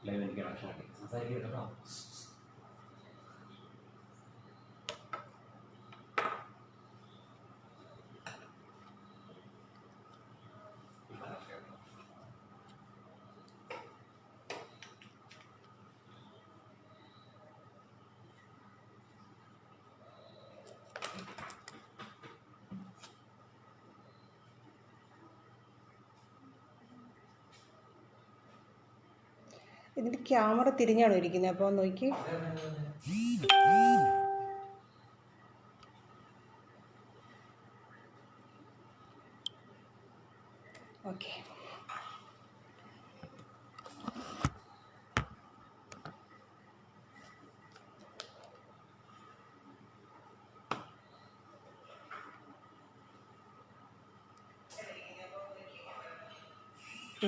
Live എനിക്ക് connection ആക്കി സംസാരിക്കുക കേട്ടോ. ഇതിൻ്റെ ക്യാമറ തിരിഞ്ഞാണോ ഇരിക്കുന്നത്? അപ്പോൾ നോക്കി. ഓക്കെ.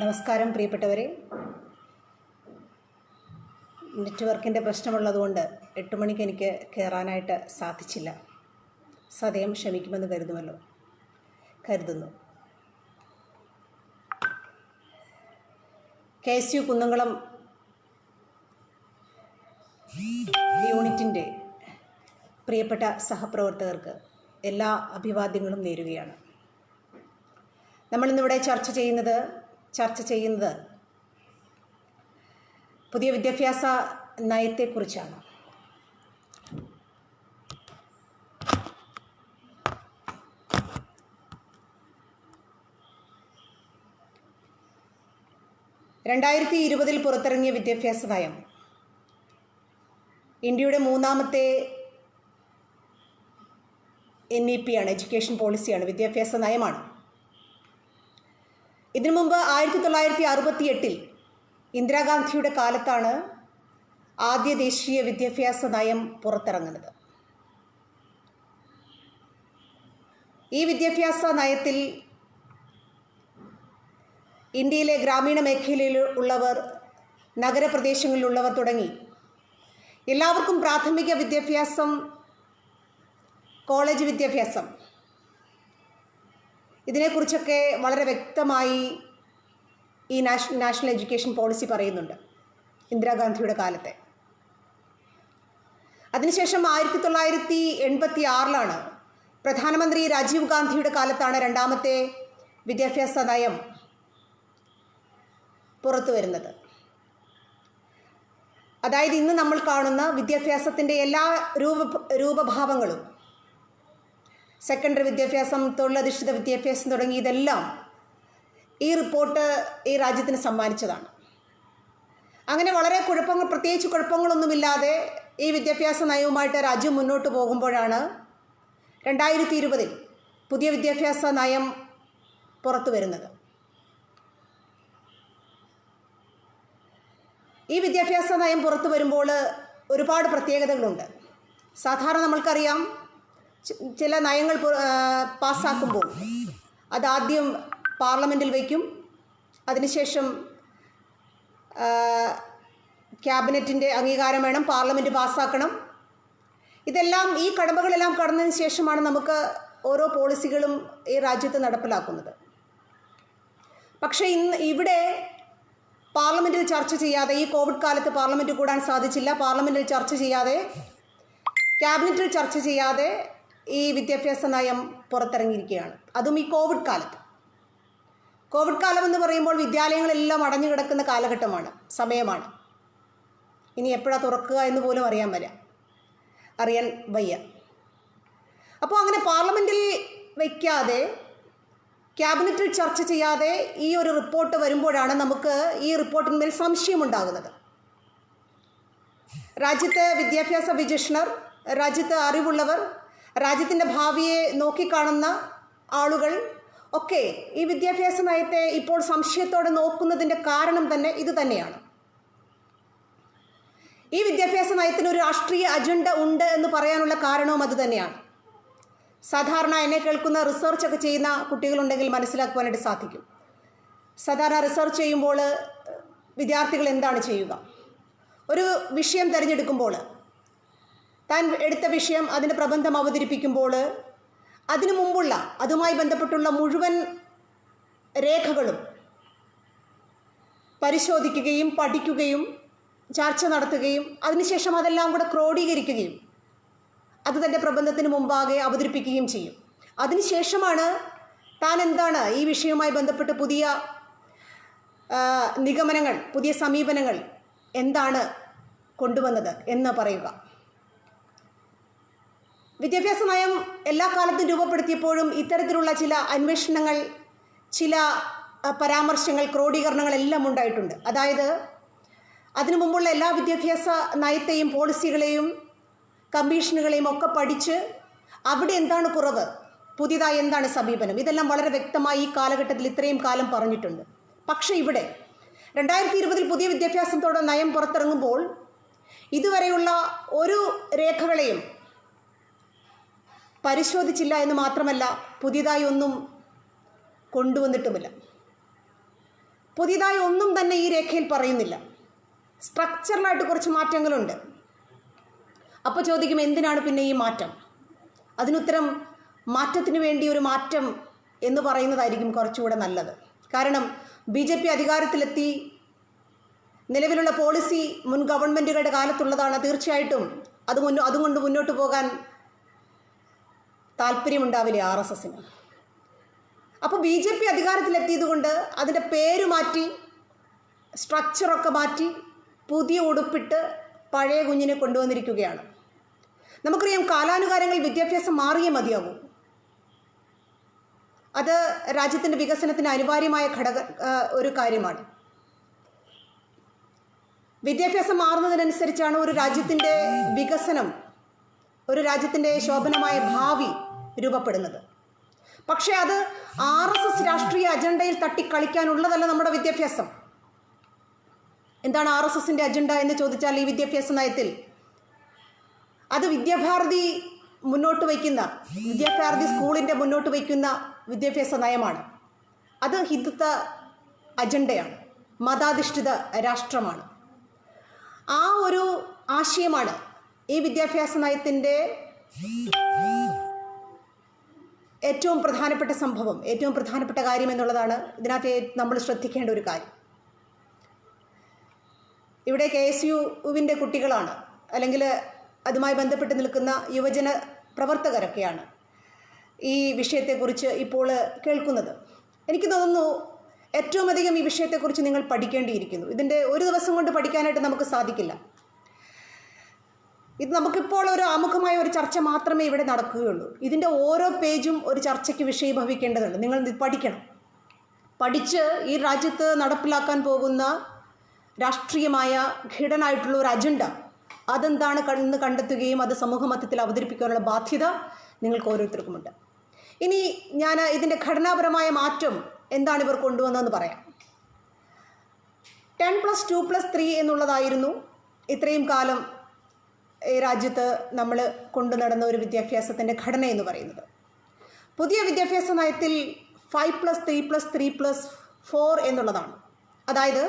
നമസ്കാരം പ്രിയപ്പെട്ടവരെ. നെറ്റ്വർക്കിൻ്റെ പ്രശ്നമുള്ളതുകൊണ്ട് 8 മണിക്ക് എനിക്ക് കയറാനായിട്ട് സാധിച്ചില്ല. സദയം ക്ഷമിക്കുമെന്ന് കരുതുന്നു. KSU കുന്നംകുളം യൂണിറ്റിൻ്റെ പ്രിയപ്പെട്ട സഹപ്രവർത്തകർക്ക് എല്ലാ അഭിവാദ്യങ്ങളും നേരുകയാണ്. നമ്മളിന്നിവിടെ ചർച്ച ചെയ്യുന്നത് പുതിയ വിദ്യാഭ്യാസ നയത്തെക്കുറിച്ചാണ്. (2020) പുറത്തിറങ്ങിയ വിദ്യാഭ്യാസ നയം ഇന്ത്യയുടെ 3ാമത്തെ NEP ആണ്, എഡ്യൂക്കേഷൻ പോളിസിയാണ്, വിദ്യാഭ്യാസ നയമാണ്. ഇതിനു മുമ്പ് 1968 ഇന്ദിരാഗാന്ധിയുടെ കാലത്താണ് ആദ്യ ദേശീയ വിദ്യാഭ്യാസ നയം പുറത്തിറങ്ങുന്നത്. ഈ വിദ്യാഭ്യാസ നയത്തിൽ ഇന്ത്യയിലെ ഗ്രാമീണ മേഖലയിൽ ഉള്ളവർ, നഗരപ്രദേശങ്ങളിലുള്ളവർ തുടങ്ങി എല്ലാവർക്കും പ്രാഥമിക വിദ്യാഭ്യാസം, കോളേജ് വിദ്യാഭ്യാസം, ഇതിനെക്കുറിച്ചൊക്കെ വളരെ വ്യക്തമായി ഈ നാഷണൽ എഡ്യൂക്കേഷൻ പോളിസി പറയുന്നുണ്ട് ഇന്ദിരാഗാന്ധിയുടെ കാലത്തെ. അതിനുശേഷം 1986 പ്രധാനമന്ത്രി രാജീവ് ഗാന്ധിയുടെ കാലത്താണ് 2ാമത്തെ വിദ്യാഭ്യാസ നയം പുറത്തു വരുന്നത്. അതായത് ഇന്ന് നമ്മൾ കാണുന്ന വിദ്യാഭ്യാസത്തിൻ്റെ എല്ലാ രൂപഭാവങ്ങളും, സെക്കൻഡറി വിദ്യാഭ്യാസം, തൊഴിലധിഷ്ഠിത വിദ്യാഭ്യാസം തുടങ്ങി ഇതെല്ലാം ഈ റിപ്പോർട്ട് ഈ രാജ്യത്തിന് സമ്മാനിച്ചതാണ്. അങ്ങനെ വളരെ പ്രത്യേകിച്ച് കുഴപ്പങ്ങളൊന്നുമില്ലാതെ ഈ വിദ്യാഭ്യാസ നയവുമായിട്ട് രാജ്യം മുന്നോട്ട് പോകുമ്പോഴാണ് 2020 പുതിയ വിദ്യാഭ്യാസ നയം പുറത്തു വരുന്നത്. ഈ വിദ്യാഭ്യാസ നയം പുറത്തു വരുമ്പോൾ ഒരുപാട് പ്രത്യേകതകളുണ്ട്. സാധാരണ നമ്മൾക്കറിയാം, ചില നയങ്ങൾ പാസ്സാക്കുമ്പോൾ അതാദ്യം പാർലമെൻറ്റിൽ വയ്ക്കും, അതിനുശേഷം ക്യാബിനറ്റിൻ്റെ അംഗീകാരം വേണം, പാർലമെൻറ്റ് പാസ്സാക്കണം. ഈ കടമ്പകളെല്ലാം കടന്നതിന് ശേഷമാണ് നമുക്ക് ഓരോ പോളിസികളും ഈ രാജ്യത്ത് നടപ്പിലാക്കുന്നത്. പക്ഷേ ഇവിടെ പാർലമെൻറ്റിൽ ചർച്ച ചെയ്യാതെ, ഈ കോവിഡ് കാലത്ത് പാർലമെൻറ്റ് കൂടാൻ സാധിച്ചില്ല, പാർലമെൻറ്റിൽ ചർച്ച ചെയ്യാതെ, ക്യാബിനറ്റിൽ ചർച്ച ചെയ്യാതെ ഈ വിദ്യാഭ്യാസ നയം പുറത്തിറങ്ങിയിരിക്കുകയാണ്. അതും ഈ കോവിഡ് കാലത്ത്. കോവിഡ് കാലം എന്ന് പറയുമ്പോൾ വിദ്യാലയങ്ങളെല്ലാം അടഞ്ഞു കിടക്കുന്ന സമയമാണ്. ഇനി എപ്പോഴാണ് തുറക്കുക എന്ന് പോലും അറിയാൻ വയ്യ. അപ്പോൾ അങ്ങനെ പാർലമെൻറ്റിൽ വയ്ക്കാതെ, ക്യാബിനറ്റിൽ ചർച്ച ചെയ്യാതെ ഈ ഒരു റിപ്പോർട്ട് വരുമ്പോഴാണ് നമുക്ക് ഈ റിപ്പോർട്ടിന്മേൽ സംശയമുണ്ടാകുന്നത്. രാജ്യത്തെ വിദ്യാഭ്യാസ വിചക്ഷണർ, രാജ്യത്ത് അറിവുള്ളവർ, രാജ്യത്തിൻ്റെ ഭാവിയെ നോക്കിക്കാണുന്ന ആളുകൾ ഒക്കെ ഈ വിദ്യാഭ്യാസ നയത്തെ ഇപ്പോൾ സംശയത്തോടെ നോക്കുന്നതിൻ്റെ കാരണം തന്നെ ഇത് തന്നെയാണ്. ഈ വിദ്യാഭ്യാസ നയത്തിനൊരു രാഷ്ട്രീയ അജണ്ട ഉണ്ട് എന്ന് പറയാനുള്ള കാരണവും അത് തന്നെയാണ്. സാധാരണ എന്നെ കേൾക്കുന്ന റിസർച്ചൊക്കെ ചെയ്യുന്ന കുട്ടികളുണ്ടെങ്കിൽ മനസ്സിലാക്കുവാനായിട്ട് സാധിക്കും. സാധാരണ റിസർച്ച് ചെയ്യുമ്പോൾ വിദ്യാർത്ഥികൾ എന്താണ് ചെയ്യുക? ഒരു വിഷയം തിരഞ്ഞെടുക്കുമ്പോൾ, താൻ എടുത്ത വിഷയം, അതിൻ്റെ പ്രബന്ധം അവതരിപ്പിക്കുമ്പോൾ അതിനു മുമ്പുള്ള, അതുമായി ബന്ധപ്പെട്ടുള്ള മുഴുവൻ രേഖകളും പരിശോധിക്കുകയും പഠിക്കുകയും ചർച്ച നടത്തുകയും അതിനുശേഷം അതെല്ലാം കൂടെ ക്രോഡീകരിക്കുകയും അത് തൻ്റെ പ്രബന്ധത്തിന് മുമ്പാകെ അവതരിപ്പിക്കുകയും ചെയ്യും. അതിനുശേഷമാണ് താൻ എന്താണ് ഈ വിഷയവുമായി ബന്ധപ്പെട്ട് പുതിയ നിഗമനങ്ങൾ, പുതിയ സമീപനങ്ങൾ എന്താണ് കൊണ്ടുവന്നത് എന്ന് പറയുക. വിദ്യാഭ്യാസ നയം എല്ലാ കാലത്തും രൂപപ്പെടുത്തിയപ്പോഴും ഇത്തരത്തിലുള്ള ചില അന്വേഷണങ്ങൾ, ചില പരാമർശങ്ങൾ, ക്രോഡീകരണങ്ങൾ എല്ലാം ഉണ്ടായിട്ടുണ്ട്. അതായത് അതിനു മുമ്പുള്ള എല്ലാ വിദ്യാഭ്യാസ നയത്തെയും പോളിസികളെയും കമ്മീഷനുകളെയും ഒക്കെ പഠിച്ച് അവിടെ എന്താണ് കുറവ്, പുതിയതായി എന്താണ് സമീപനം, ഇതെല്ലാം വളരെ വ്യക്തമായി ഈ കാലഘട്ടത്തിൽ ഇത്രയും കാലം പറഞ്ഞിട്ടുണ്ട്. പക്ഷേ ഇവിടെ 2020 പുതിയ വിദ്യാഭ്യാസത്തോടെ നയം പുറത്തിറങ്ങുമ്പോൾ ഇതുവരെയുള്ള ഒരു രേഖകളെയും പരിശോധിച്ചില്ല എന്ന് മാത്രമല്ല, പുതിയതായി ഒന്നും കൊണ്ടുവന്നിട്ടുമില്ല. പുതിയതായി ഒന്നും തന്നെ ഈ രേഖയിൽ പറയുന്നില്ല. സ്ട്രക്ചറലായിട്ട് കുറച്ച് മാറ്റങ്ങളുണ്ട്. അപ്പോൾ ചോദിക്കും, എന്തിനാണ് പിന്നെ ഈ മാറ്റം? അതിനുത്തരം, മാറ്റത്തിന് വേണ്ടി ഒരു മാറ്റം എന്ന് പറയുന്നതായിരിക്കും കുറച്ചുകൂടെ നല്ലത്. കാരണം BJP അധികാരത്തിലെത്തി, നിലവിലുള്ള പോളിസി മുൻ ഗവൺമെൻറ്റുകളുടെ കാലത്തുള്ളതാണ്. തീർച്ചയായിട്ടും അതുകൊണ്ട് മുന്നോട്ട് പോകാൻ താല്പര്യമുണ്ടാവില്ല RSSന്. അപ്പോൾ BJP അധികാരത്തിലെത്തിയത് കൊണ്ട് അതിൻ്റെ പേര് മാറ്റി, സ്ട്രക്ചറൊക്കെ മാറ്റി, പുതിയ ഉടുപ്പിട്ട് പഴയ കുഞ്ഞിനെ കൊണ്ടുവന്നിരിക്കുകയാണ്. നമുക്കറിയാം, കാലാനുകാലങ്ങളിൽ വിദ്യാഭ്യാസം മാറിയേ മതിയാകൂ. അത് രാജ്യത്തിൻ്റെ വികസനത്തിന് അനിവാര്യമായ ഒരു കാര്യമാണ്. വിദ്യാഭ്യാസം മാറുന്നതിനനുസരിച്ചാണ് ഒരു രാജ്യത്തിൻ്റെ വികസനം, ഒരു രാജ്യത്തിൻ്റെ ശോഭനമായ ഭാവി രൂപപ്പെടുന്നത്. പക്ഷേ അത് RSS രാഷ്ട്രീയ അജണ്ടയിൽ തട്ടിക്കളിക്കാനുള്ളതല്ല നമ്മുടെ വിദ്യാഭ്യാസം. എന്താണ് RSSൻ്റെ അജണ്ട എന്ന് ചോദിച്ചാൽ, ഈ വിദ്യാഭ്യാസ നയത്തിൽ അത് വിദ്യാഭാരതി സ്കൂളിൻ്റെ മുന്നോട്ട് വയ്ക്കുന്ന വിദ്യാഭ്യാസ നയമാണ്. അത് ഹിന്ദുത്വ അജണ്ടയാണ്, മതാധിഷ്ഠിത രാഷ്ട്രമാണ്. ആ ഒരു ആശയമാണ് ഈ വിദ്യാഭ്യാസ നയത്തിൻ്റെ ഏറ്റവും പ്രധാനപ്പെട്ട സംഭവം, ഏറ്റവും പ്രധാനപ്പെട്ട കാര്യം എന്നുള്ളതാണ് ഇതിനകത്ത് നമ്മൾ ശ്രദ്ധിക്കേണ്ട ഒരു കാര്യം. ഇവിടെ KSUവിൻ്റെ കുട്ടികളാണ്, അല്ലെങ്കിൽ അതുമായി ബന്ധപ്പെട്ട് നിൽക്കുന്ന യുവജന പ്രവർത്തകരൊക്കെയാണ് ഈ വിഷയത്തെക്കുറിച്ച് ഇപ്പോൾ കേൾക്കുന്നത്. എനിക്ക് തോന്നുന്നു ഏറ്റവും അധികം ഈ വിഷയത്തെക്കുറിച്ച് നിങ്ങൾ പഠിക്കേണ്ടിയിരിക്കുന്നു. ഇതിൻ്റെ ഒരു ദിവസം കൊണ്ട് പഠിക്കാനായിട്ട് നമുക്ക് സാധിക്കില്ല. ഇത് നമുക്കിപ്പോൾ ഒരു ആമുഖമായ ഒരു ചർച്ച മാത്രമേ ഇവിടെ നടക്കുകയുള്ളൂ. ഇതിൻ്റെ ഓരോ പേജും ഒരു ചർച്ചയ്ക്ക് വിഷയീഭവിക്കേണ്ടതുണ്ട്. നിങ്ങൾ പഠിക്കണം. പഠിച്ച് ഈ രാജ്യത്ത് നടപ്പിലാക്കാൻ പോകുന്ന രാഷ്ട്രീയമായ ഘടനായിട്ടുള്ള ഒരു അജണ്ട അതെന്താണ് എന്ന് കണ്ടെത്തുകയും അത് സമൂഹ മധ്യത്തിൽ അവതരിപ്പിക്കാനുള്ള ബാധ്യത നിങ്ങൾക്ക് ഓരോരുത്തർക്കുമുണ്ട്. ഇനി ഞാൻ ഇതിൻ്റെ ഘടനാപരമായ മാറ്റം എന്താണ് ഇവർ കൊണ്ടുവന്നതെന്ന് പറയാം. 10+2+3 എന്നുള്ളതായിരുന്നു ഇത്രയും കാലം ഈ രാജ്യത്ത് നമ്മൾ കൊണ്ടു നടന്ന ഒരു വിദ്യാഭ്യാസത്തിൻ്റെ ഘടന എന്ന് പറയുന്നത്. പുതിയ വിദ്യാഭ്യാസ നയത്തിൽ 5+3+3+4 എന്നുള്ളതാണ്. അതായത്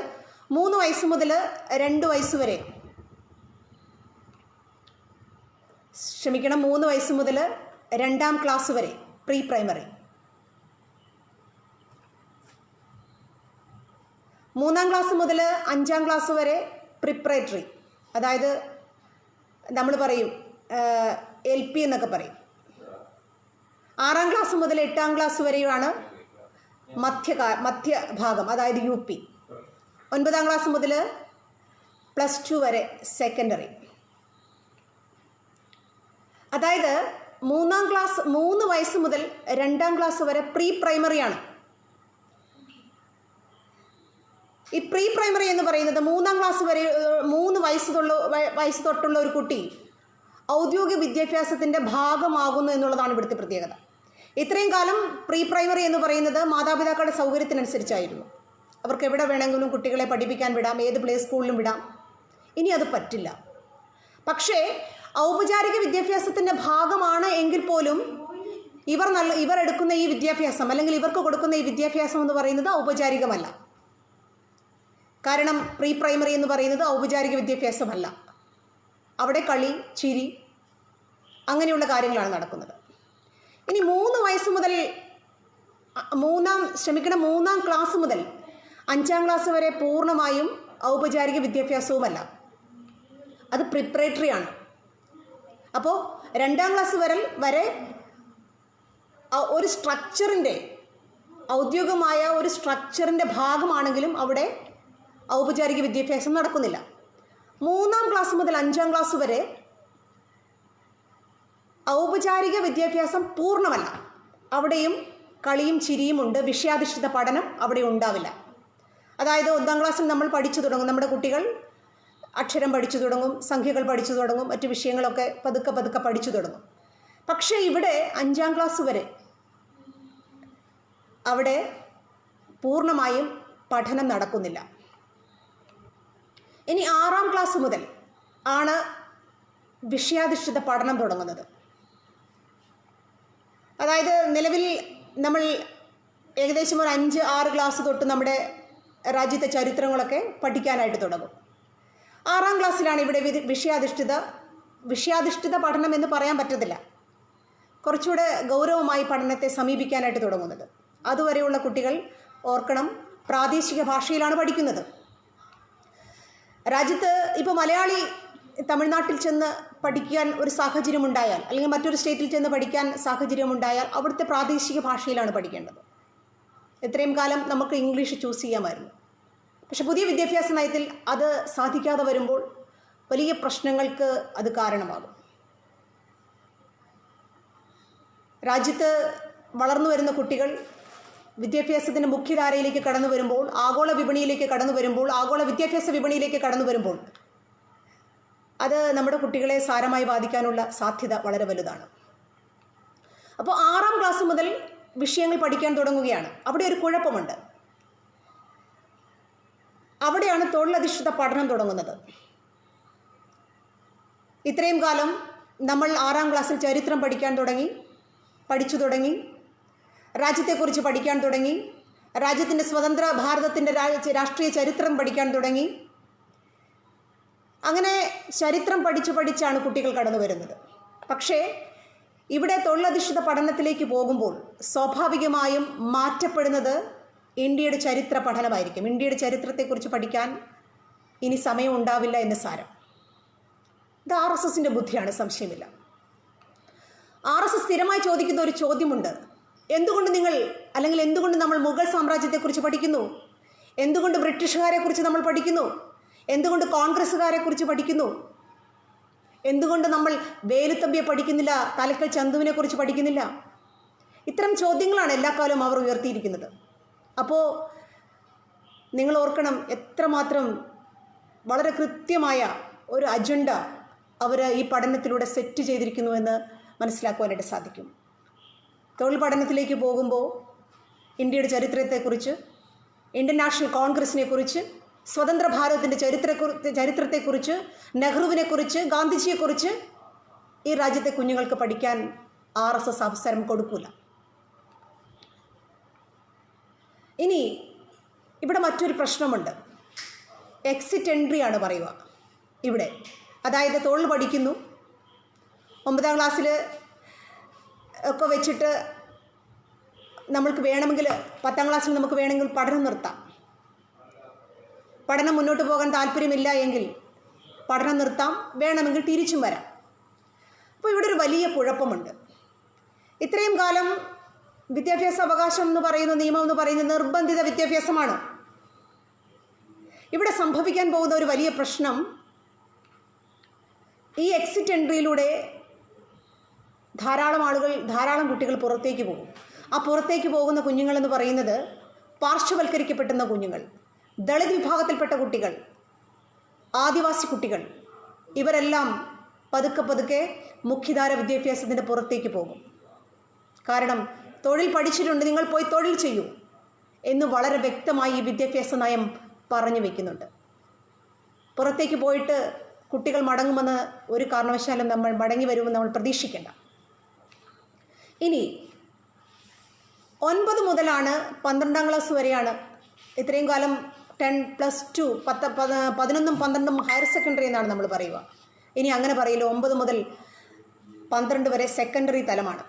3 വയസ്സ് മുതൽ 2 വയസ്സ് വരെ, 3 വയസ്സ് മുതൽ 2ാം ക്ലാസ് വരെ പ്രീ പ്രൈമറി, 3ാം ക്ലാസ് മുതൽ 5ാം ക്ലാസ് വരെ പ്രിപ്പറേറ്ററി, അതായത് നമ്മൾ പറയും LP എന്നൊക്കെ പറയും. 6ാം ക്ലാസ് മുതൽ 8ാം ക്ലാസ് വരെയാണ് മധ്യഭാഗം, അതായത് UP. 9ാം ക്ലാസ് മുതൽ +2 വരെ സെക്കൻഡറി. അതായത് 3 വയസ്സ് മുതൽ 2ാം ക്ലാസ് വരെ പ്രീ പ്രൈമറിയാണ്. ഈ പ്രീ പ്രൈമറി എന്ന് പറയുന്നത് 3ാം ക്ലാസ് വരെ 3 വയസ്സ് തൊട്ടുള്ള ഒരു കുട്ടി ഔദ്യോഗിക വിദ്യാഭ്യാസത്തിൻ്റെ ഭാഗമാകുന്നു എന്നുള്ളതാണ് ഇവിടുത്തെ പ്രത്യേകത. ഇത്രയും കാലം പ്രീ പ്രൈമറി എന്ന് പറയുന്നത് മാതാപിതാക്കളുടെ സൗകര്യത്തിനനുസരിച്ചായിരുന്നു. അവർക്ക് എവിടെ വേണമെങ്കിലും കുട്ടികളെ പഠിപ്പിക്കാൻ വിടാം, ഏത് പ്ലേ സ്കൂളിലും വിടാം. ഇനി അത് പറ്റില്ല. പക്ഷേ ഔപചാരിക വിദ്യാഭ്യാസത്തിൻ്റെ ഭാഗമാണ് എങ്കിൽ പോലും ഇവർ എടുക്കുന്ന ഈ വിദ്യാഭ്യാസം, അല്ലെങ്കിൽ ഇവർക്ക് കൊടുക്കുന്ന ഈ വിദ്യാഭ്യാസം എന്ന് പറയുന്നത് ഔപചാരികമല്ല. കാരണം പ്രീ പ്രൈമറി എന്ന് പറയുന്നത് ഔപചാരിക വിദ്യാഭ്യാസമല്ല. അവിടെ കളി, ചിരി, അങ്ങനെയുള്ള കാര്യങ്ങളാണ് നടക്കുന്നത്. ഇനി 3 വയസ്സ് മുതൽ 3ാം ക്ലാസ് മുതൽ 5ാം ക്ലാസ് വരെ പൂർണ്ണമായും ഔപചാരിക വിദ്യാഭ്യാസവുമല്ല. അത് പ്രിപ്പറേറ്ററി ആണ്. അപ്പോൾ 2ാം ക്ലാസ് വരെ ഒരു സ്ട്രക്ചറിൻ്റെ ഔദ്യോഗികമായ ഒരു സ്ട്രക്ചറിൻ്റെ ഭാഗമാണെങ്കിലും അവിടെ ഔപചാരിക വിദ്യാഭ്യാസം നടക്കുന്നില്ല. 3ാം ക്ലാസ് മുതൽ 5ാം ക്ലാസ് വരെ ഔപചാരിക വിദ്യാഭ്യാസം പൂർണ്ണമല്ല. അവിടെയും കളിയും ചിരിയും ഉണ്ട്. വിഷയാധിഷ്ഠിത പഠനം അവിടെ ഉണ്ടാവില്ല. അതായത് 1ാം ക്ലാസ്സിൽ നമ്മൾ പഠിച്ചു തുടങ്ങും, നമ്മുടെ കുട്ടികൾ അക്ഷരം പഠിച്ചു തുടങ്ങും, സംഖ്യകൾ പഠിച്ചു തുടങ്ങും, മറ്റു വിഷയങ്ങളൊക്കെ പതുക്കെ പതുക്കെ പഠിച്ചു തുടങ്ങും. പക്ഷേ ഇവിടെ 5ാം ക്ലാസ് വരെ അവിടെ പൂർണ്ണമായും പഠനം നടക്കുന്നില്ല. ഇനി 6ാം ക്ലാസ് മുതൽ ആണ് വിഷയാധിഷ്ഠിത പഠനം തുടങ്ങുന്നത്. അതായത് നിലവിൽ നമ്മൾ ഏകദേശം ഒരു 5-6 ക്ലാസ് തൊട്ട് നമ്മുടെ രാജ്യത്തെ ചരിത്രങ്ങളൊക്കെ പഠിക്കാനായിട്ട് തുടങ്ങും. 6ാം ക്ലാസ്സിലാണ് ഇവിടെ വിഷയാധിഷ്ഠിത പഠനം എന്ന് പറയാൻ പറ്റത്തില്ല, കുറച്ചുകൂടെ ഗൗരവമായി പഠനത്തെ സമീപിക്കാനായിട്ട് തുടങ്ങുന്നത്. അതുവരെയുള്ള കുട്ടികൾ ഓർക്കണം, പ്രാദേശിക ഭാഷയിലാണ് പഠിക്കുന്നത്. രാജ്യത്ത് ഇപ്പോൾ മലയാളി തമിഴ്നാട്ടിൽ ചെന്ന് പഠിക്കാൻ ഒരു സാഹചര്യമുണ്ടായാൽ, അല്ലെങ്കിൽ മറ്റൊരു സ്റ്റേറ്റിൽ ചെന്ന് പഠിക്കാൻ സാഹചര്യമുണ്ടായാൽ അവിടുത്തെ പ്രാദേശിക ഭാഷയിലാണ് പഠിക്കേണ്ടത്. ഇത്രയും കാലം നമുക്ക് ഇംഗ്ലീഷ് ചൂസ് ചെയ്യാമായിരുന്നു. പക്ഷെ പുതിയ വിദ്യാഭ്യാസ നയത്തിൽ അത് സാധിക്കാതെ വരുമ്പോൾ വലിയ പ്രശ്നങ്ങൾക്ക് അത് കാരണമാകും. രാജ്യത്ത് വളർന്നു വരുന്ന കുട്ടികൾ വിദ്യാഭ്യാസത്തിൻ്റെ മുഖ്യധാരയിലേക്ക് കടന്നു വരുമ്പോൾ, ആഗോള വിപണിയിലേക്ക് കടന്നു വരുമ്പോൾ, ആഗോള വിദ്യാഭ്യാസ വിപണിയിലേക്ക് കടന്നു വരുമ്പോൾ അത് നമ്മുടെ കുട്ടികളെ സാരമായി ബാധിക്കാനുള്ള സാധ്യത വളരെ വലുതാണ്. അപ്പോൾ 6ാം ക്ലാസ് മുതൽ വിഷയങ്ങൾ പഠിക്കാൻ തുടങ്ങുകയാണ്. അവിടെ ഒരു കുഴപ്പമുണ്ട്. അവിടെയാണ് തൊഴിലധിഷ്ഠിത പഠനം തുടങ്ങുന്നത്. ഇത്രയും കാലം നമ്മൾ 6ാം ക്ലാസ്സിൽ ചരിത്രം പഠിച്ചു തുടങ്ങി, രാജ്യത്തെക്കുറിച്ച് പഠിക്കാൻ തുടങ്ങി, രാജ്യത്തിൻ്റെ സ്വതന്ത്ര ഭാരതത്തിൻ്റെ രാഷ്ട്രീയ ചരിത്രം പഠിക്കാൻ തുടങ്ങി. അങ്ങനെ ചരിത്രം പഠിച്ചാണ് കുട്ടികൾ കടന്നു വരുന്നത്. പക്ഷേ ഇവിടെ തൊഴിലധിഷ്ഠിത പഠനത്തിലേക്ക് പോകുമ്പോൾ സ്വാഭാവികമായും മാറ്റപ്പെടുന്നത് ഇന്ത്യയുടെ ചരിത്ര പഠനമായിരിക്കും. ഇന്ത്യയുടെ ചരിത്രത്തെക്കുറിച്ച് പഠിക്കാൻ ഇനി സമയം ഉണ്ടാവില്ല എന്ന് സാരം. ഇത് RSSൻ്റെ ബുദ്ധിയാണ്, സംശയമില്ല. RSS സ്ഥിരമായി ചോദിക്കുന്ന ഒരു ചോദ്യമുണ്ട്. എന്തുകൊണ്ട് നമ്മൾ മുഗൾ സാമ്രാജ്യത്തെക്കുറിച്ച് പഠിക്കുന്നു? എന്തുകൊണ്ട് ബ്രിട്ടീഷുകാരെക്കുറിച്ച് നമ്മൾ പഠിക്കുന്നു? എന്തുകൊണ്ട് കോൺഗ്രസ്സുകാരെക്കുറിച്ച് പഠിക്കുന്നു? എന്തുകൊണ്ട് നമ്മൾ വേലുത്തമ്പിയെ പഠിക്കുന്നില്ല, തലക്കൽ ചന്തുവിനെ കുറിച്ച് പഠിക്കുന്നില്ല? ഇത്തരം ചോദ്യങ്ങളാണ് എല്ലാ കാലവും അവർ ഉയർത്തിയിരിക്കുന്നത്. അപ്പോൾ നിങ്ങൾ ഓർക്കണം, എത്രമാത്രം വളരെ കൃത്യമായ ഒരു അജണ്ട അവർ ഈ പഠനത്തിലൂടെ സെറ്റ് ചെയ്തിരിക്കുന്നുവെന്ന് മനസ്സിലാക്കുവാനായിട്ട് സാധിക്കും. തൊഴിൽ പഠനത്തിലേക്ക് പോകുമ്പോൾ ഇന്ത്യയുടെ ചരിത്രത്തെക്കുറിച്ച്, ഇന്ത്യൻ നാഷണൽ കോൺഗ്രസിനെക്കുറിച്ച്, സ്വതന്ത്ര ഭാരതത്തിൻ്റെ ചരിത്രത്തെക്കുറിച്ച്, നെഹ്റുവിനെക്കുറിച്ച്, ഗാന്ധിജിയെക്കുറിച്ച് ഈ രാജ്യത്തെ കുഞ്ഞുങ്ങൾക്ക് പഠിക്കാൻ RSS അവസരം കൊടുക്കില്ല. ഇനി ഇവിടെ മറ്റൊരു പ്രശ്നമുണ്ട്. എക്സിറ്റ് എൻട്രി ആണ് പറയുക ഇവിടെ. അതായത് തൊഴിൽ പഠിക്കുന്നു, 9ാം ക്ലാസ്സിൽ ഒക്കെ വെച്ചിട്ട് നമ്മൾക്ക് വേണമെങ്കിൽ 10ാം ക്ലാസ്സിൽ നമുക്ക് വേണമെങ്കിൽ പഠനം നിർത്താം. പഠനം മുന്നോട്ട് പോകാൻ താല്പര്യമില്ല എങ്കിൽ പഠനം നിർത്താം, വേണമെങ്കിൽ തിരിച്ചും വരാം. അപ്പോൾ ഇവിടെ ഒരു വലിയ കുഴപ്പമുണ്ട്. ഇത്രയും കാലം വിദ്യാഭ്യാസ അവകാശം എന്ന് പറയുന്ന നിയമം എന്ന് പറയുന്നത് നിർബന്ധിത വിദ്യാഭ്യാസമാണ്. ഇവിടെ സംഭവിക്കാൻ പോകുന്ന ഒരു വലിയ പ്രശ്നം, ഈ എക്സിറ്റ് എൻട്രിയിലൂടെ ധാരാളം കുട്ടികൾ പുറത്തേക്ക് പോകും. ആ പുറത്തേക്ക് പോകുന്ന കുഞ്ഞുങ്ങളെന്ന് പറയുന്നത് പാർശ്വവൽക്കരിക്കപ്പെടുന്ന കുഞ്ഞുങ്ങൾ, ദളിത് വിഭാഗത്തിൽപ്പെട്ട കുട്ടികൾ, ആദിവാസി കുട്ടികൾ, ഇവരെല്ലാം പതുക്കെ മുഖ്യധാര വിദ്യാഭ്യാസത്തിൻ്റെ പുറത്തേക്ക് പോകും. കാരണം തൊഴിൽ പഠിച്ചിട്ടുണ്ട്, നിങ്ങൾ പോയി തൊഴിൽ ചെയ്യൂ എന്ന് വളരെ വ്യക്തമായി ഈ വിദ്യാഭ്യാസ നയം പറഞ്ഞു വയ്ക്കുന്നുണ്ട്. പുറത്തേക്ക് പോയിട്ട് കുട്ടികൾ മടങ്ങുമെന്ന് ഒരു കാരണവശാലും നമ്മൾ മടങ്ങി വരുമെന്ന് നമ്മൾ പ്രതീക്ഷിക്കേണ്ട. ഇനി 9 മുതലാണ് 12ാം ക്ലാസ് വരെയാണ്. ഇത്രയും കാലം 10+2 11ഉം 12ഉം ഹയർ സെക്കൻഡറി എന്നാണ് നമ്മൾ പറയുക. ഇനി അങ്ങനെ പറയില്ല, 9 മുതൽ 12 വരെ സെക്കൻഡറി തലമാണ്.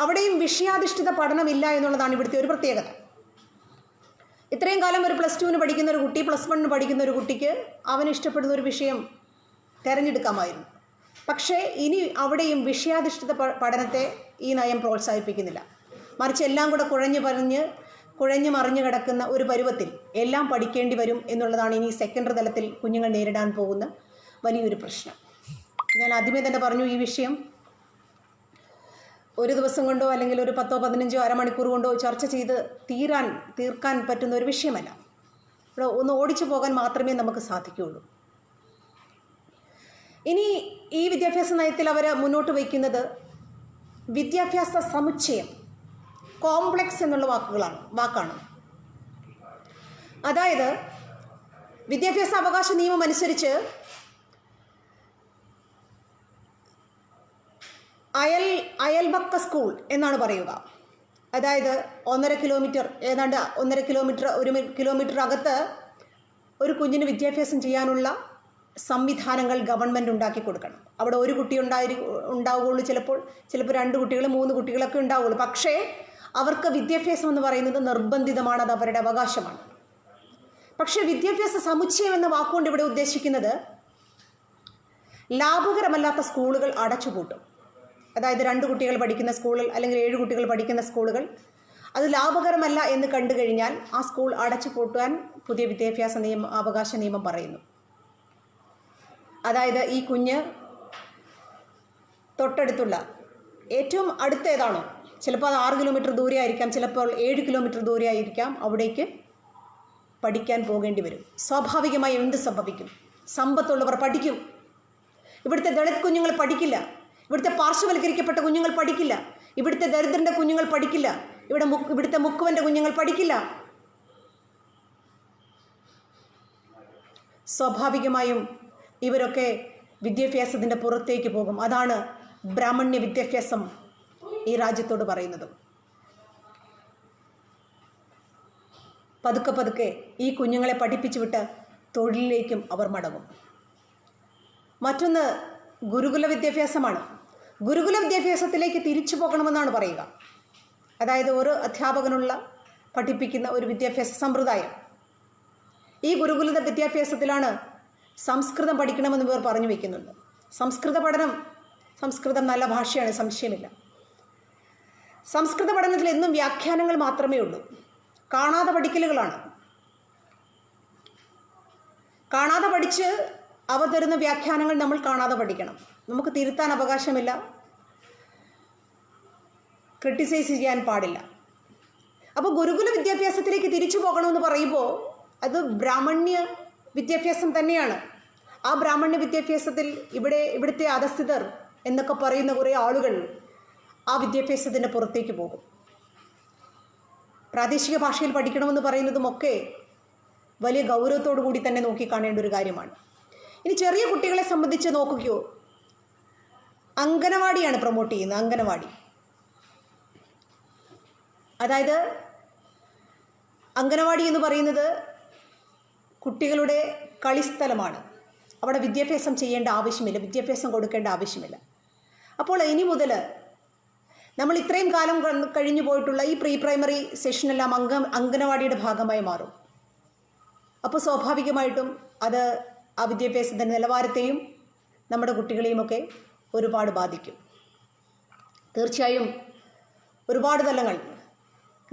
അവിടെയും വിഷയാധിഷ്ഠിത പഠനമില്ല എന്നുള്ളതാണ് ഇവിടുത്തെ ഒരു പ്രത്യേകത. ഇത്രയും കാലം ഒരു +2 പഠിക്കുന്ന ഒരു കുട്ടി, +1 പഠിക്കുന്ന ഒരു കുട്ടിക്ക് അവന് ഇഷ്ടപ്പെടുന്ന ഒരു വിഷയം തിരഞ്ഞെടുക്കാമായിരുന്നു. പക്ഷേ ഇനി അവിടെയും വിഷയാധിഷ്ഠിത പഠനത്തെ ഈ നയം പ്രോത്സാഹിപ്പിക്കുന്നില്ല. മറിച്ച് എല്ലാം കൂടെ കുഴഞ്ഞു മറിഞ്ഞു കിടക്കുന്ന ഒരു പരുവത്തിൽ എല്ലാം പഠിക്കേണ്ടി വരും എന്നുള്ളതാണ് ഇനി സെക്കൻഡറി തലത്തിൽ കുഞ്ഞുങ്ങൾ നേരിടാൻ പോകുന്ന വലിയൊരു പ്രശ്നം. ഞാൻ ആദ്യമേ തന്നെ പറഞ്ഞു, ഈ വിഷയം ഒരു ദിവസം കൊണ്ടോ അല്ലെങ്കിൽ ഒരു 10-15 അരമണിക്കൂർ കൊണ്ടോ ചർച്ച ചെയ്ത് തീർക്കാൻ പറ്റുന്ന ഒരു വിഷയമല്ല. ഇവിടെ ഒന്ന് ഓടിച്ചു പോകാൻ മാത്രമേ നമുക്ക് സാധിക്കുകയുള്ളൂ. ഇനി ഈ വിദ്യാഭ്യാസ നയത്തിൽ അവർ മുന്നോട്ട് വയ്ക്കുന്നത് വിദ്യാഭ്യാസ സമുച്ചയം, കോംപ്ലക്സ് എന്നുള്ള വാക്കാണ്. അതായത് വിദ്യാഭ്യാസ അവകാശ നിയമം അനുസരിച്ച് അയൽപക്ക സ്കൂൾ എന്നാണ് പറയുക. അതായത് 1.5 കിലോമീറ്റർ, ഏതാണ്ട് 1.5 കിലോമീറ്റർ, 1 കിലോമീറ്റർ അകത്ത് ഒരു കുഞ്ഞിന് വിദ്യാഭ്യാസം ചെയ്യാനുള്ള സംവിധാനങ്ങൾ ഗവൺമെൻറ് ഉണ്ടാക്കി കൊടുക്കണം. അവിടെ ഒരു കുട്ടി ഉണ്ടാവുകയുള്ളൂ, ചിലപ്പോൾ 2 കുട്ടികൾ 3 കുട്ടികളൊക്കെ ഉണ്ടാവുകയുള്ളൂ. പക്ഷേ അവർക്ക് വിദ്യാഭ്യാസം എന്ന് പറയുന്നത് നിർബന്ധിതമാണ്, അത് അവരുടെ അവകാശമാണ്. പക്ഷേ വിദ്യാഭ്യാസ സമുച്ചയം എന്ന വാക്കുകൊണ്ട് ഇവിടെ ഉദ്ദേശിക്കുന്നത് ലാഭകരമല്ലാത്ത സ്കൂളുകൾ അടച്ചുപൂട്ടും. അതായത് 2 കുട്ടികൾ പഠിക്കുന്ന സ്കൂളുകൾ അല്ലെങ്കിൽ 7 കുട്ടികൾ പഠിക്കുന്ന സ്കൂളുകൾ അത് ലാഭകരമല്ല എന്ന് കണ്ടു കഴിഞ്ഞാൽ ആ സ്കൂൾ അടച്ചുപൂട്ടാൻ പുതിയ വിദ്യാഭ്യാസ അവകാശ നിയമം പറയുന്നു. അതായത് ഈ കുഞ്ഞ് തൊട്ടടുത്തുള്ള ഏറ്റവും അടുത്ത ഏതാണോ, ചിലപ്പോൾ അത് 6 കിലോമീറ്റർ ദൂരെ ആയിരിക്കാം, ചിലപ്പോൾ 7 കിലോമീറ്റർ ദൂരെ ആയിരിക്കാം, അവിടേക്ക് പഠിക്കാൻ പോകേണ്ടി വരും. സ്വാഭാവികമായി എന്ത് സംഭവിക്കും? സമ്പത്തുള്ളവർ പഠിക്കും. ഇവിടുത്തെ ദളിത് കുഞ്ഞുങ്ങൾ പഠിക്കില്ല, ഇവിടുത്തെ പാർശ്വവൽക്കരിക്കപ്പെട്ട കുഞ്ഞുങ്ങൾ പഠിക്കില്ല, ഇവിടുത്തെ ദരിദ്രൻ്റെ കുഞ്ഞുങ്ങൾ പഠിക്കില്ല, ഇവിടുത്തെ മുക്കുവൻ്റെ കുഞ്ഞുങ്ങൾ പഠിക്കില്ല. സ്വാഭാവികമായും ഇവരൊക്കെ വിദ്യാഭ്യാസത്തിൻ്റെ പുറത്തേക്ക് പോകും. അതാണ് ബ്രാഹ്മണ്യ വിദ്യാഭ്യാസം ഈ രാജ്യത്തോട് പറയുന്നത്. പതുക്കെ ഈ കുഞ്ഞുങ്ങളെ പഠിപ്പിച്ചു വിട്ട് തൊഴിലിലേക്കും അവർ മടങ്ങും. മറ്റൊന്ന് ഗുരുകുല വിദ്യാഭ്യാസമാണ്. ഗുരുകുല വിദ്യാഭ്യാസത്തിലേക്ക് തിരിച്ചു പോകണമെന്നാണ് പറയുക. അതായത് ഒരു അധ്യാപകനുള്ള പഠിപ്പിക്കുന്ന ഒരു വിദ്യാഭ്യാസ സമ്പ്രദായം. ഈ ഗുരുകുല വിദ്യാഭ്യാസത്തിലാണ് സംസ്കൃതം പഠിക്കണമെന്ന് ഇവർ പറഞ്ഞു വയ്ക്കുന്നുണ്ട്. സംസ്കൃതം നല്ല ഭാഷയാണ്, സംശയമില്ല. സംസ്കൃത പഠനത്തിൽ എന്നും വ്യാഖ്യാനങ്ങൾ മാത്രമേ ഉള്ളൂ, കാണാതെ പഠിക്കലുകളാണ്. കാണാതെ പഠിച്ച് അവർ തരുന്ന വ്യാഖ്യാനങ്ങൾ നമ്മൾ കാണാതെ പഠിക്കണം. നമുക്ക് തിരുത്താൻ അവകാശമില്ല, ക്രിട്ടിസൈസ് ചെയ്യാൻ പാടില്ല. അപ്പോൾ ഗുരുകുല വിദ്യാഭ്യാസത്തിലേക്ക് തിരിച്ചു പോകണമെന്ന് പറയുമ്പോൾ അത് ബ്രാഹ്മണ്യ വിദ്യാഭ്യാസം തന്നെയാണ്. ആ ബ്രാഹ്മണ്യ വിദ്യാഭ്യാസത്തിൽ ഇവിടുത്തെ അധസ്ഥിതർ എന്നൊക്കെ പറയുന്ന കുറേ ആളുകൾ ആ വിദ്യാഭ്യാസത്തിൻ്റെ പുറത്തേക്ക് പോകും. പ്രാദേശിക ഭാഷയിൽ പഠിക്കണമെന്ന് പറയുന്നതുമൊക്കെ വലിയ ഗൗരവത്തോടു കൂടി തന്നെ നോക്കിക്കാണേണ്ട ഒരു കാര്യമാണ്. ഇനി ചെറിയ കുട്ടികളെ സംബന്ധിച്ച് നോക്കുകയോ, അംഗനവാടിയാണ് പ്രൊമോട്ട് ചെയ്യുന്നത്. അംഗനവാടി, അതായത് അംഗനവാടി എന്ന് പറയുന്നത് കുട്ടികളുടെ കളിസ്ഥലമാണ്. അവിടെ വിദ്യാഭ്യാസം ചെയ്യേണ്ട ആവശ്യമില്ല, വിദ്യാഭ്യാസം കൊടുക്കേണ്ട ആവശ്യമില്ല. അപ്പോൾ ഇനി മുതൽ നമ്മൾ ഇത്രയും കാലം കഴിഞ്ഞു പോയിട്ടുള്ള ഈ പ്രീ പ്രൈമറി സെഷനെല്ലാം അംഗനവാടിയുടെ ഭാഗമായി മാറും. അപ്പോൾ സ്വാഭാവികമായിട്ടും അത് ആ വിദ്യാഭ്യാസത്തിൻ്റെ നിലവാരത്തെയും നമ്മുടെ കുട്ടികളെയുമൊക്കെ ഒരുപാട് ബാധിക്കും. തീർച്ചയായും ഒരുപാട് തലങ്ങൾ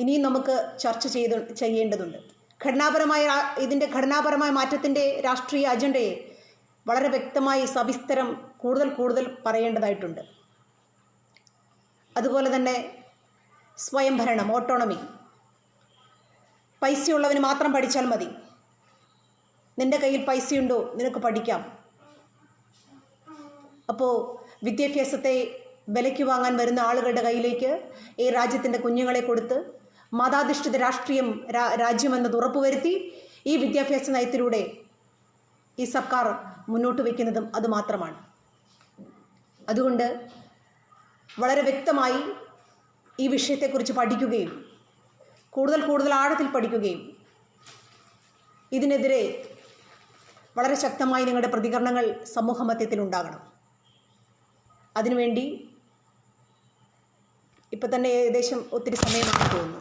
ഇനിയും നമുക്ക് ചർച്ച ചെയ്യേണ്ടതുണ്ട്. ഇതിൻ്റെ ഘടനാപരമായ മാറ്റത്തിൻ്റെ രാഷ്ട്രീയ അജണ്ടയെ വളരെ വ്യക്തമായി സവിസ്തരം കൂടുതൽ പറയേണ്ടതായിട്ടുണ്ട്. അതുപോലെ തന്നെ സ്വയംഭരണം, ഓട്ടോണമി, പൈസയുള്ളവന് മാത്രം പഠിച്ചാൽ മതി, നിൻ്റെ കയ്യിൽ പൈസയുണ്ടോ നിനക്ക് പഠിക്കാം. അപ്പോൾ വിദ്യാഭ്യാസത്തെ വിലയ്ക്ക് വാങ്ങാൻ വരുന്ന ആളുകളുടെ കയ്യിലേക്ക് ഈ രാജ്യത്തിൻ്റെ കുഞ്ഞുങ്ങളെ കൊടുത്ത് മതാധിഷ്ഠിത രാജ്യമെന്നത് ഉറപ്പുവരുത്തി ഈ വിദ്യാഭ്യാസ നയത്തിലൂടെ ഈ സർക്കാർ മുന്നോട്ട് വയ്ക്കുന്നതും അതുമാത്രമാണ്. അതുകൊണ്ട് വളരെ വ്യക്തമായി ഈ വിഷയത്തെക്കുറിച്ച് പഠിക്കുകയും കൂടുതൽ ആഴത്തിൽ പഠിക്കുകയും ഇതിനെതിരെ വളരെ ശക്തമായി നിങ്ങളുടെ പ്രതികരണങ്ങൾ സമൂഹ മധ്യത്തിൽ ഉണ്ടാകണം. അതിനുവേണ്ടി ഇപ്പം തന്നെ ഏകദേശം ഒത്തിരി സമയമാണ് തോന്നുന്നു.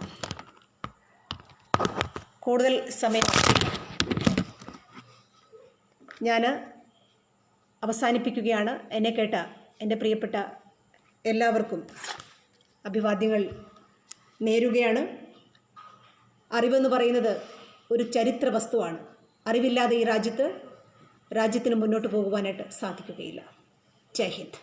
കൂടുതൽ സമയം ഞാൻ അവസാനിപ്പിക്കുകയാണ്. എന്നെ കേട്ട എൻ്റെ പ്രിയപ്പെട്ട എല്ലാവർക്കും അഭിവാദ്യങ്ങൾ നേരുകയാണ്. അറിവെന്ന് പറയുന്നത് ഒരു ചരിത്ര വസ്തുവാണ്. അറിവില്ലാതെ ഈ രാജ്യത്തിന് മുന്നോട്ട് പോകുവാനായിട്ട് സാധിക്കുകയില്ല. ജയ് ഹിന്ദ്.